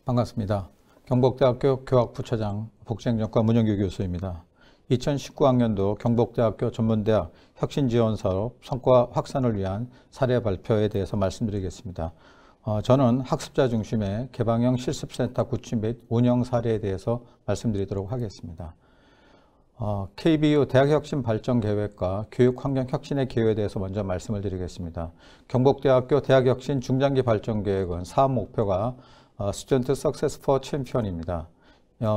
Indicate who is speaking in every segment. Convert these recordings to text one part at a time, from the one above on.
Speaker 1: 반갑습니다. 경북대학교 교학부처장 복지행정과 문영규 교수입니다. 2019학년도 경북대학교 전문대학 혁신지원사업 성과 확산을 위한 사례 발표에 대해서 말씀드리겠습니다. 저는 학습자 중심의 개방형 실습센터 구축 및 운영 사례에 대해서 말씀드리도록 하겠습니다. KBU 대학혁신발전계획과 교육환경혁신의 기여에 대해서 먼저 말씀을 드리겠습니다. 경북대학교 대학혁신 중장기 발전계획은 사업 목표가 스튜던트 석세스 포 챔피언입니다.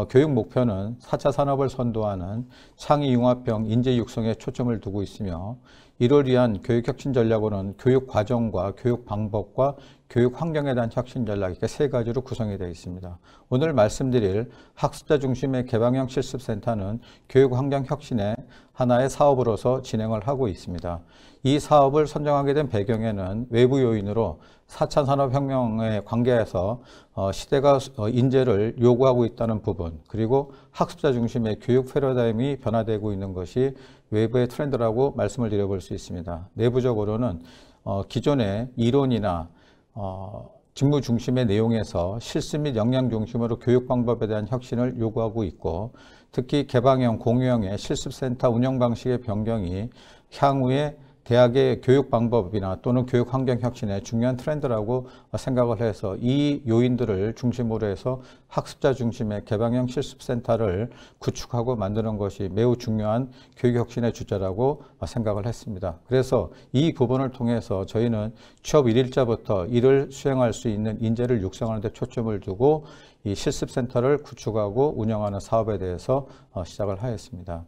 Speaker 1: 교육 목표는 4차 산업을 선도하는 창의 융합형 인재 육성에 초점을 두고 있으며 이를 위한 교육혁신 전략으로는 교육 과정과 교육 방법과 교육 환경에 대한 혁신 전략, 이렇게 세 가지로 구성이 되어 있습니다. 오늘 말씀드릴 학습자 중심의 개방형 실습센터는 교육 환경 혁신의 하나의 사업으로서 진행을 하고 있습니다. 이 사업을 선정하게 된 배경에는 외부 요인으로 4차 산업혁명에 관계해서 시대가 인재를 요구하고 있다는 부분, 그리고 학습자 중심의 교육 패러다임이 변화되고 있는 것이 외부의 트렌드라고 말씀을 드려볼 수 있습니다. 내부적으로는 기존의 이론이나 직무 중심의 내용에서 실습 및 역량 중심으로 교육 방법에 대한 혁신을 요구하고 있고, 특히 개방형, 공유형의 실습센터 운영 방식의 변경이 향후에 대학의 교육 방법이나 또는 교육 환경 혁신의 중요한 트렌드라고 생각을 해서 이 요인들을 중심으로 해서 학습자 중심의 개방형 실습센터를 구축하고 만드는 것이 매우 중요한 교육 혁신의 주제라고 생각을 했습니다. 그래서 이 부분을 통해서 저희는 취업 1일자부터 일을 수행할 수 있는 인재를 육성하는 데 초점을 두고 이 실습센터를 구축하고 운영하는 사업에 대해서 시작을 하였습니다.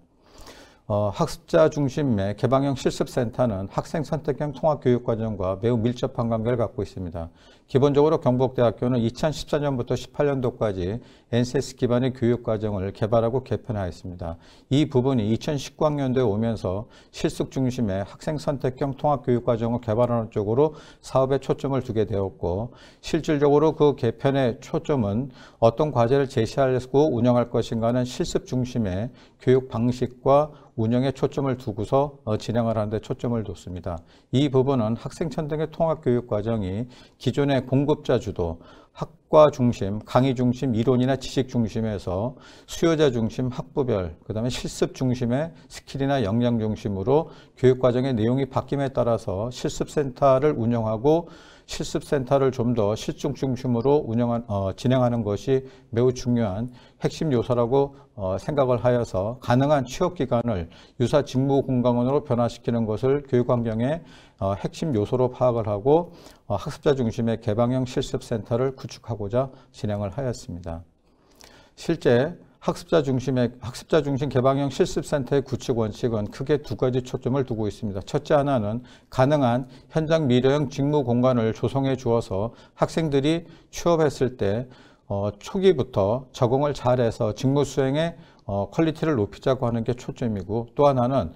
Speaker 1: 학습자 중심의 개방형 실습센터는 학생 선택형 통합교육과정과 매우 밀접한 관계를 갖고 있습니다. 기본적으로 경북대학교는 2014년부터 18년도까지 NCS 기반의 교육과정을 개발하고 개편하였습니다. 이 부분이 2019학년도에 오면서 실습 중심의 학생 선택형 통합교육과정을 개발하는 쪽으로 사업에 초점을 두게 되었고, 실질적으로 그 개편의 초점은 어떤 과제를 제시하고 운영할 것인가는 실습 중심의 교육 방식과 운영에 초점을 두고서 진행을 하는 데 초점을 뒀습니다. 이 부분은 학생 선택의 통합교육 과정이 기존의 공급자 주도, 학과 중심, 강의 중심, 이론이나 지식 중심에서 수요자 중심, 학부별, 그 다음에 실습 중심의 스킬이나 역량 중심으로 교육 과정의 내용이 바뀜에 따라서 실습센터를 운영하고 실습센터를 좀 더 실증 중심으로 진행하는 것이 매우 중요한 핵심 요소라고 생각을 하여서 가능한 취업기간을 유사 직무 공간으로 변화시키는 것을 교육환경의 핵심 요소로 파악을 하고 학습자 중심의 개방형 실습센터를 구축하고자 진행을 하였습니다. 실제 학습자 중심 개방형 실습센터의 구축 원칙은 크게 두 가지 초점을 두고 있습니다. 첫째 하나는 가능한 현장 미래형 직무 공간을 조성해 주어서 학생들이 취업했을 때 초기부터 적응을 잘해서 직무 수행의 퀄리티를 높이자고 하는 게 초점이고, 또 하나는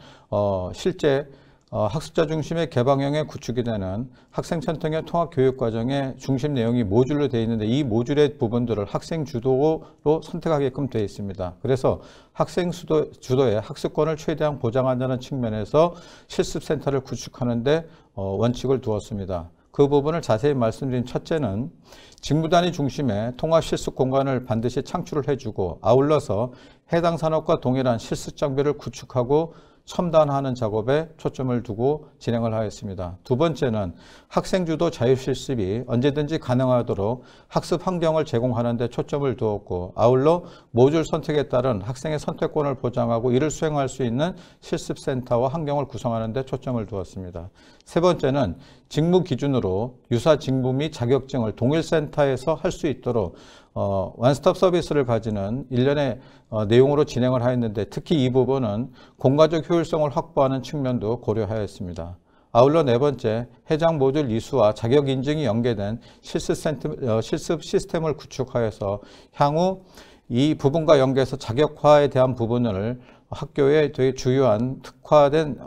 Speaker 1: 실제 학습자 중심의 개방형의 구축이 되는 학생 선택형 통합교육과정의 중심 내용이 모듈로 되어 있는데 이 모듈의 부분들을 학생 주도로 선택하게끔 되어 있습니다. 그래서 학생 주도의 학습권을 최대한 보장한다는 측면에서 실습센터를 구축하는데 원칙을 두었습니다. 그 부분을 자세히 말씀드린 첫째는 직무단위 중심의 통합 실습 공간을 반드시 창출을 해주고, 아울러서 해당 산업과 동일한 실습 장비를 구축하고 첨단화하는 작업에 초점을 두고 진행을 하였습니다. 두 번째는 학생 주도 자유실습이 언제든지 가능하도록 학습 환경을 제공하는 데 초점을 두었고, 아울러 모듈 선택에 따른 학생의 선택권을 보장하고 이를 수행할 수 있는 실습센터와 환경을 구성하는 데 초점을 두었습니다. 세 번째는 직무 기준으로 유사 직무 및 자격증을 동일 센터에서 할 수 있도록 원스톱 서비스를 가지는 일련의 내용으로 진행을 하였는데, 특히 이 부분은 공과적 효율성을 확보하는 측면도 고려하였습니다. 아울러 네 번째, 해당 모듈 이수와 자격 인증이 연계된 실습 시스템을 구축하여서 향후 이 부분과 연계해서 자격화에 대한 부분을 학교의 되게 주요한 특화된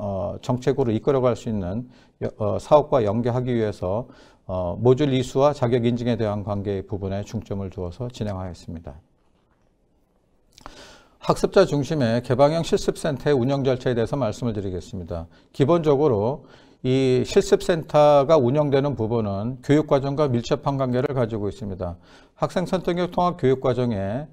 Speaker 1: 정책으로 이끌어갈 수 있는 사업과 연계하기 위해서 모듈 이수와 자격 인증에 대한 관계 부분에 중점을 두어서 진행하였습니다. 학습자 중심의 개방형 실습센터의 운영 절차에 대해서 말씀을 드리겠습니다. 기본적으로 이 실습센터가 운영되는 부분은 교육과정과 밀접한 관계를 가지고 있습니다. 학생 선택형 통합 교육과정에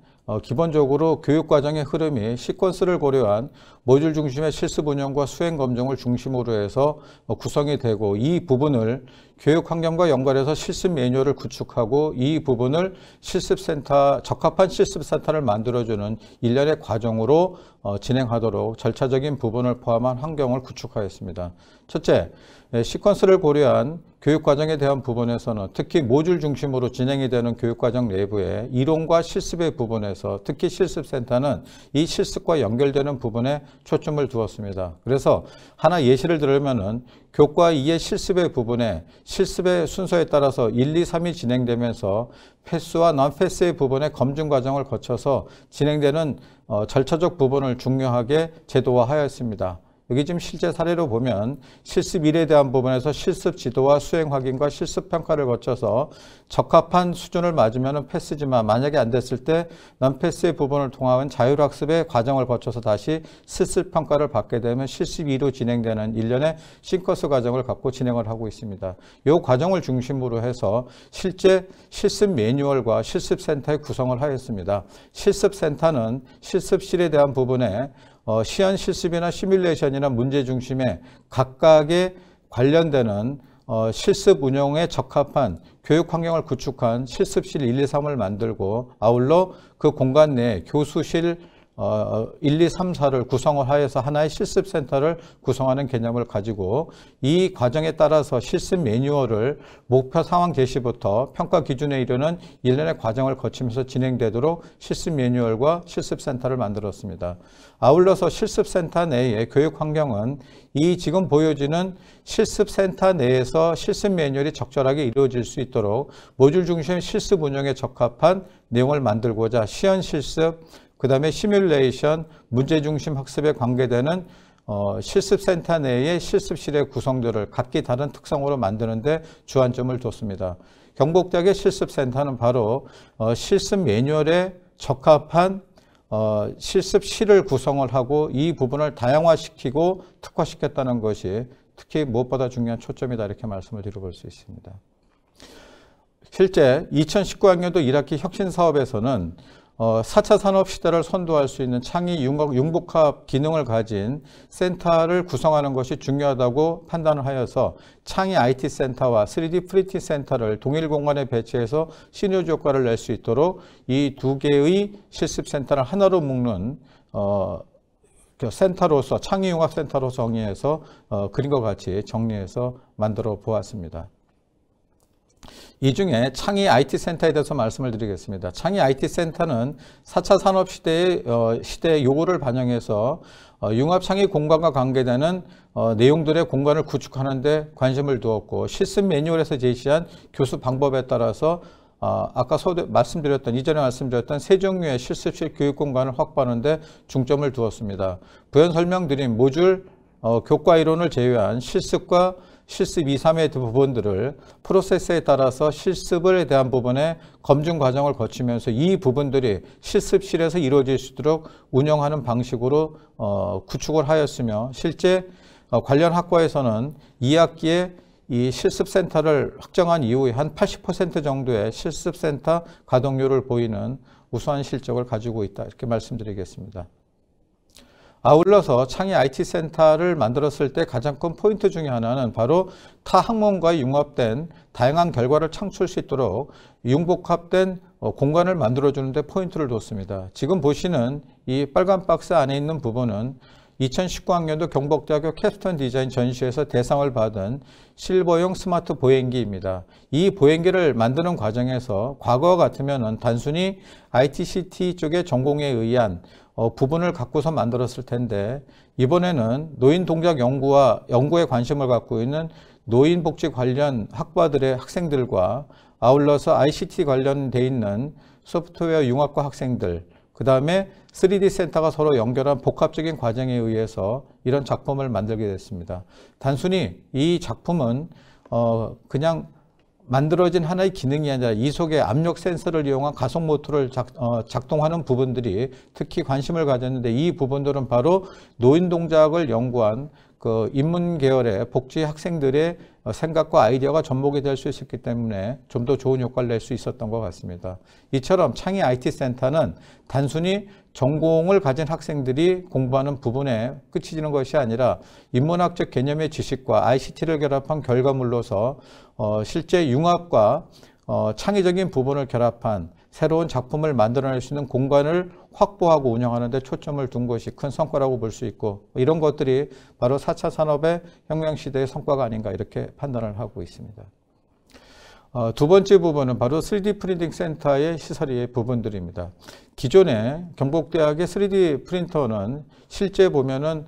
Speaker 1: 기본적으로 교육과정의 흐름이 시퀀스를 고려한 모듈 중심의 실습 운영과 수행 검증을 중심으로 해서 구성이 되고, 이 부분을 교육 환경과 연관해서 실습 매뉴얼을 구축하고, 이 부분을 실습센터, 적합한 실습센터를 만들어주는 일련의 과정으로 진행하도록 절차적인 부분을 포함한 환경을 구축하였습니다. 첫째, 시퀀스를 고려한 교육과정에 대한 부분에서는 특히 모듈 중심으로 진행이 되는 교육과정 내부의 이론과 실습의 부분에서 특히 실습센터는 이 실습과 연결되는 부분에 초점을 두었습니다. 그래서 하나 예시를 들으면은 교과 2의 실습의 부분에 실습의 순서에 따라서 1, 2, 3이 진행되면서 패스와 non-패스의 부분의 검증 과정을 거쳐서 진행되는 절차적 부분을 중요하게 제도화하였습니다. 여기 지금 실제 사례로 보면 실습 1에 대한 부분에서 실습 지도와 수행 확인과 실습 평가를 거쳐서 적합한 수준을 맞으면 패스지만, 만약에 안 됐을 때 non-패스의 부분을 통한 자율학습의 과정을 거쳐서 다시 실습 평가를 받게 되면 실습 2로 진행되는 일련의 싱커스 과정을 갖고 진행을 하고 있습니다. 이 과정을 중심으로 해서 실제 실습 매뉴얼과 실습센터의 구성을 하였습니다. 실습센터는 실습실에 대한 부분에 시연 실습이나 시뮬레이션이나 문제 중심의 각각의 관련되는 실습 운영에 적합한 교육 환경을 구축한 실습실 1, 2, 3을 만들고, 아울러 그 공간 내에 교수실 1, 2, 3, 4를 구성을 하여서 하나의 실습센터를 구성하는 개념을 가지고, 이 과정에 따라서 실습 매뉴얼을 목표 상황 제시부터 평가 기준에 이르는 일련의 과정을 거치면서 진행되도록 실습 매뉴얼과 실습센터를 만들었습니다. 아울러서 실습센터 내의 교육 환경은 이 지금 보여지는 실습센터 내에서 실습 매뉴얼이 적절하게 이루어질 수 있도록 모듈 중심 실습 운영에 적합한 내용을 만들고자 시연 실습, 그 다음에 시뮬레이션, 문제 중심 학습에 관계되는 실습센터 내의 실습실의 구성들을 각기 다른 특성으로 만드는 데 주안점을 뒀습니다. 경북대학의 실습센터는 바로 실습 매뉴얼에 적합한 실습실을 구성을 하고 이 부분을 다양화시키고 특화시켰다는 것이 특히 무엇보다 중요한 초점이다, 이렇게 말씀을 드려볼 수 있습니다. 실제 2019학년도 1학기 혁신사업에서는 4차 산업시대를 선도할 수 있는 창의 융복합 기능을 가진 센터를 구성하는 것이 중요하다고 판단을 하여서 창의 IT센터와 3D 프린팅 센터를 동일 공간에 배치해서 시너지 효과를 낼 수 있도록 이 두 개의 실습센터를 하나로 묶는 센터로서, 창의융합센터로 정의해서 그림과 같이 정리해서 만들어 보았습니다. 이 중에 창의 IT센터에 대해서 말씀을 드리겠습니다. 창의 IT센터는 4차 산업시대의 요구를 반영해서 융합창의 공간과 관계되는 내용들의 공간을 구축하는 데 관심을 두었고, 실습 매뉴얼에서 제시한 교수 방법에 따라서 아까 이전에 말씀드렸던 세 종류의 실습실 교육 공간을 확보하는 데 중점을 두었습니다. 부연 설명드린 모듈 교과 이론을 제외한 실습과 실습 2, 3의 부분들을 프로세스에 따라서 실습에 대한 부분에 검증 과정을 거치면서 이 부분들이 실습실에서 이루어질 수 있도록 운영하는 방식으로 구축을 하였으며, 실제 관련 학과에서는 2학기에 이 실습센터를 확정한 이후에 한 80% 정도의 실습센터 가동률을 보이는 우수한 실적을 가지고 있다, 이렇게 말씀드리겠습니다. 아울러서 창의 IT센터를 만들었을 때 가장 큰 포인트 중에 하나는 바로 타 학문과의 융합된 다양한 결과를 창출할 수 있도록 융복합된 공간을 만들어주는 데 포인트를 뒀습니다. 지금 보시는 이 빨간 박스 안에 있는 부분은 2019학년도 경북대학교 캡스톤 디자인 전시회에서 대상을 받은 실버용 스마트 보행기입니다. 이 보행기를 만드는 과정에서 과거와 같으면 단순히 ITCT 쪽의 전공에 의한 부분을 갖고서 만들었을 텐데, 이번에는 노인 동작 연구에 관심을 갖고 있는 노인복지 관련 학과들의 학생들과 아울러서 ICT 관련돼 있는 소프트웨어 융합과 학생들, 그 다음에 3D 센터가 서로 연결한 복합적인 과정에 의해서 이런 작품을 만들게 됐습니다. 단순히 이 작품은 그냥 만들어진 하나의 기능이 아니라 이 속에 압력 센서를 이용한 가속 모터를 작동하는 부분들이 특히 관심을 가졌는데, 이 부분들은 바로 노인 동작을 연구한 그 인문 계열의 복지 학생들의 생각과 아이디어가 접목이 될 수 있었기 때문에 좀 더 좋은 효과를 낼 수 있었던 것 같습니다. 이처럼 창의 IT 센터는 단순히 전공을 가진 학생들이 공부하는 부분에 그치지는 것이 아니라 인문학적 개념의 지식과 ICT를 결합한 결과물로서 실제 융합과 창의적인 부분을 결합한 새로운 작품을 만들어낼 수 있는 공간을 확보하고 운영하는 데 초점을 둔 것이 큰 성과라고 볼 수 있고, 이런 것들이 바로 4차 산업의 혁명 시대의 성과가 아닌가 이렇게 판단을 하고 있습니다. 두 번째 부분은 바로 3D 프린팅 센터의 시설의 부분들입니다. 기존에 경북대학의 3D 프린터는 실제 보면은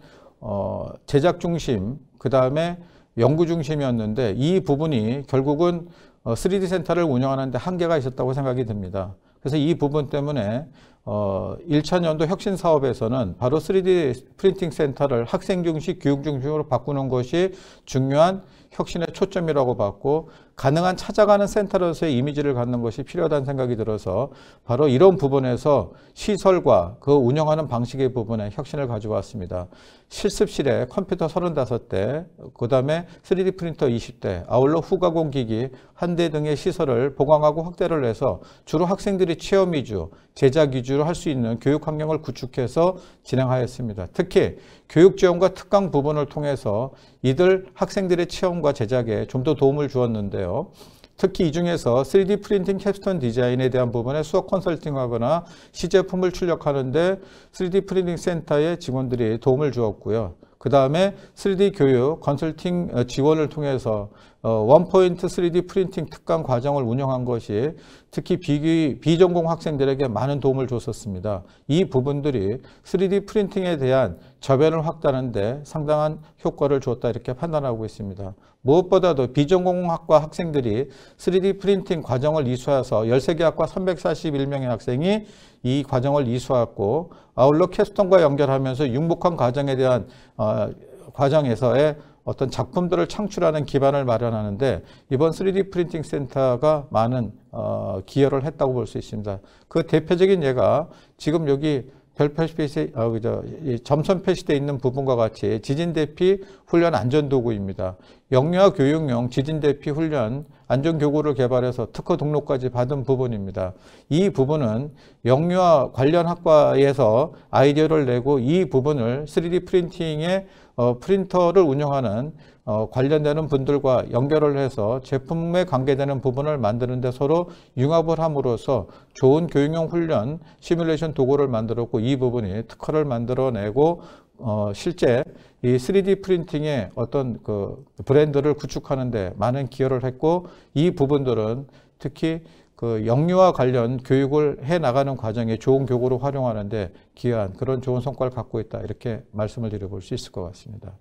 Speaker 1: 제작 중심, 그 다음에 연구 중심이었는데, 이 부분이 결국은 3D 센터를 운영하는 데 한계가 있었다고 생각이 듭니다. 그래서 이 부분 때문에 1차년도 혁신 사업에서는 바로 3D 프린팅 센터를 학생 중심, 교육 중심으로 바꾸는 것이 중요한 혁신의 초점이라고 봤고, 가능한 찾아가는 센터로서의 이미지를 갖는 것이 필요하다는 생각이 들어서 바로 이런 부분에서 시설과 그 운영하는 방식의 부분에 혁신을 가져왔습니다. 실습실에 컴퓨터 35대, 그 다음에 3D 프린터 20대, 아울러 후가공 기기 1대 등의 시설을 보강하고 확대를 해서 주로 학생들이 체험 위주, 제작 위주로 할 수 있는 교육 환경을 구축해서 진행하였습니다. 특히 교육 지원과 특강 부분을 통해서 이들 학생들의 체험과 제작에 좀 더 도움을 주었는데요. 특히 이 중에서 3D 프린팅 캡스톤 디자인에 대한 부분에 수업 컨설팅하거나 시제품을 출력하는데 3D 프린팅 센터의 직원들이 도움을 주었고요. 그 다음에 3D 교육 컨설팅 지원을 통해서 원포인트 3D 프린팅 특강 과정을 운영한 것이 특히 비전공 학생들에게 많은 도움을 줬었습니다. 이 부분들이 3D 프린팅에 대한 저변을 확대하는 데 상당한 효과를 줬다 이렇게 판단하고 있습니다. 무엇보다도 비전공학과 학생들이 3D 프린팅 과정을 이수해서 13개 학과 341명의 학생이 이 과정을 이수했고, 아울러 캡스톤과 연결하면서 융복한 과정에 대한 과정에서의 어떤 작품들을 창출하는 기반을 마련하는데 이번 3D 프린팅 센터가 많은 기여를 했다고 볼 수 있습니다. 그 대표적인 예가 지금 여기 점선 표시되어 있는 부분과 같이 지진대피 훈련 안전도구입니다. 영유아 교육용 지진대피 훈련 안전교구를 개발해서 특허 등록까지 받은 부분입니다. 이 부분은 영유아 관련 학과에서 아이디어를 내고 이 부분을 3D 프린팅에 프린터를 운영하는 관련되는 분들과 연결을 해서 제품에 관계되는 부분을 만드는데 서로 융합을 함으로써 좋은 교육용 훈련 시뮬레이션 도구를 만들었고, 이 부분이 특허를 만들어내고 실제 이 3D 프린팅의 어떤 그 브랜드를 구축하는 데 많은 기여를 했고, 이 부분들은 특히 그 영유아 관련 교육을 해 나가는 과정에 좋은 교구로 활용하는 데 기여한 그런 좋은 성과를 갖고 있다 이렇게 말씀을 드려볼 수 있을 것 같습니다.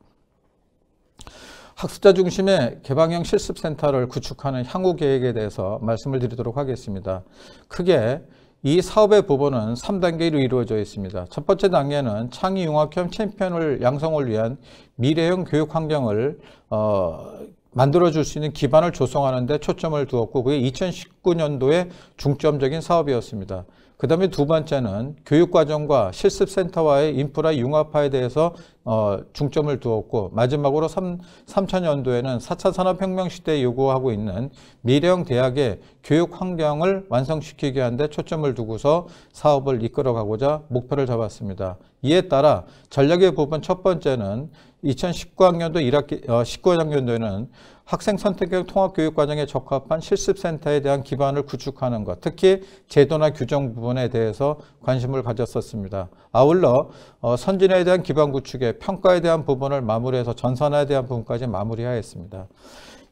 Speaker 1: 학습자 중심의 개방형 실습센터를 구축하는 향후 계획에 대해서 말씀을 드리도록 하겠습니다. 크게 이 사업의 부분은 3단계로 이루어져 있습니다. 첫 번째 단계는 창의융합형 챔피언을 양성을 위한 미래형 교육 환경을 만들어줄 수 있는 기반을 조성하는 데 초점을 두었고, 그게 2019년도에 중점적인 사업이었습니다. 그 다음에 두 번째는 교육과정과 실습센터와의 인프라 융합화에 대해서 중점을 두었고, 마지막으로 3차년도에는 4차 산업혁명 시대에 요구하고 있는 미래형 대학의 교육 환경을 완성시키게 하는 데 초점을 두고서 사업을 이끌어가고자 목표를 잡았습니다. 이에 따라 전략의 부분 첫 번째는 2019학년도 19학년도에는 학생 선택형 통합교육과정에 적합한 실습센터에 대한 기반을 구축하는 것, 특히 제도나 규정 부분에 대해서 관심을 가졌었습니다. 아울러 선진화에 대한 기반 구축에 평가에 대한 부분을 마무리해서 전산화에 대한 부분까지 마무리하였습니다.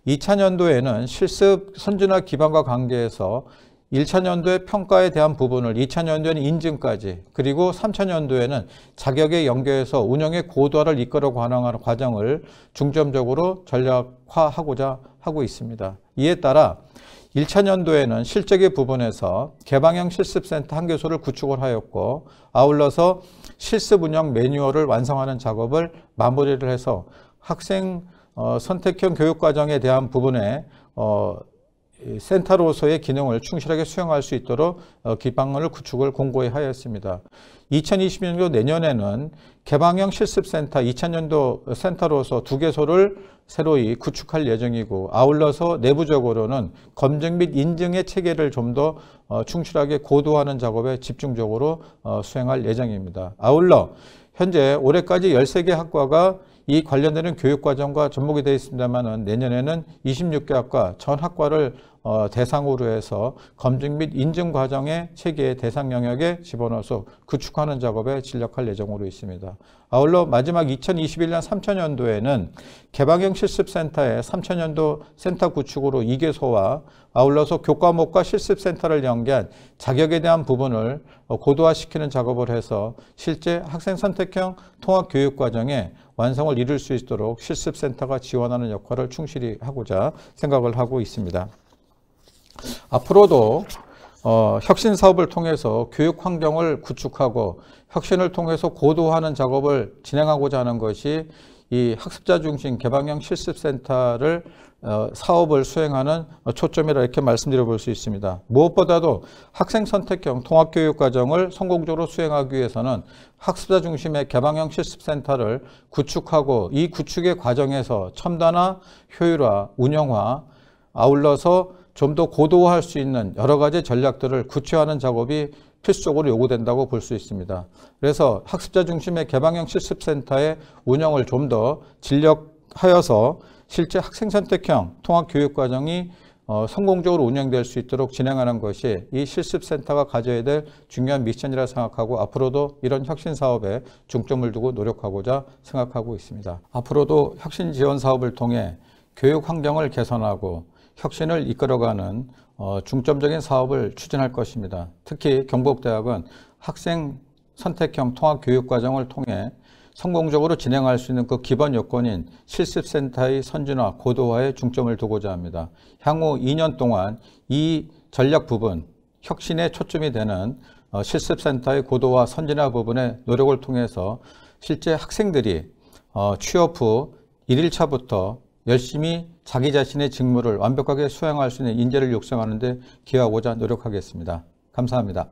Speaker 1: 2차년도에는 실습 선진화 기반과 관계해서 1차년도에 평가에 대한 부분을 2차년도에는 인증까지, 그리고 3차년도에는 자격에 연계해서 운영의 고도화를 이끌어 가는 과정을 중점적으로 전략화하고자 하고 있습니다. 이에 따라 1차년도에는 실적의 부분에서 개방형 실습센터 1개소를 구축을 하였고, 아울러서 실습 운영 매뉴얼을 완성하는 작업을 마무리를 해서 학생 선택형 교육과정에 대한 부분에 센터로서의 기능을 충실하게 수행할 수 있도록 기반을 구축을 공고히 하였습니다. 2020년도 내년에는 개방형 실습센터 2000년도 센터로서 2개소를 새로이 구축할 예정이고, 아울러서 내부적으로는 검증 및 인증의 체계를 좀 더 충실하게 고도화하는 작업에 집중적으로 수행할 예정입니다. 아울러 현재 올해까지 13개 학과가 이 관련되는 교육과정과 접목이 되어 있습니다만, 내년에는 26개 학과 전 학과를 대상으로 해서 검증 및 인증 과정의 체계의 대상 영역에 집어넣어서 구축하는 작업에 진력할 예정으로 있습니다. 아울러 마지막 2021년 3차년도에는 개방형 실습센터의 3차년도 센터 구축으로 2개소와 아울러서 교과목과 실습센터를 연계한 자격에 대한 부분을 고도화시키는 작업을 해서 실제 학생 선택형 통합교육과정에 완성을 이룰 수 있도록 실습센터가 지원하는 역할을 충실히 하고자 생각을 하고 있습니다. 앞으로도 혁신 사업을 통해서 교육 환경을 구축하고 혁신을 통해서 고도화하는 작업을 진행하고자 하는 것이 이 학습자 중심 개방형 실습센터를 사업을 수행하는 초점이라 이렇게 말씀드려 볼 수 있습니다. 무엇보다도 학생 선택형 통합교육 과정을 성공적으로 수행하기 위해서는 학습자 중심의 개방형 실습센터를 구축하고, 이 구축의 과정에서 첨단화, 효율화, 운영화, 아울러서 좀 더 고도화할 수 있는 여러 가지 전략들을 구체화하는 작업이 필수적으로 요구된다고 볼 수 있습니다. 그래서 학습자 중심의 개방형 실습센터의 운영을 좀 더 진력하여서 실제 학생 선택형 통합교육과정이 성공적으로 운영될 수 있도록 진행하는 것이 이 실습센터가 가져야 될 중요한 미션이라 생각하고, 앞으로도 이런 혁신 사업에 중점을 두고 노력하고자 생각하고 있습니다. 앞으로도 혁신 지원 사업을 통해 교육 환경을 개선하고 혁신을 이끌어가는 중점적인 사업을 추진할 것입니다. 특히 경북대학은 학생 선택형 통합교육과정을 통해 성공적으로 진행할 수 있는 그 기본 요건인 실습센터의 선진화, 고도화에 중점을 두고자 합니다. 향후 2년 동안 이 전략 부분, 혁신에 초점이 되는 실습센터의 고도화, 선진화 부분의 노력을 통해서 실제 학생들이 취업 후 1일차부터 열심히 자기 자신의 직무를 완벽하게 수행할 수 있는 인재를 육성하는 데 기여하고자 노력하겠습니다. 감사합니다.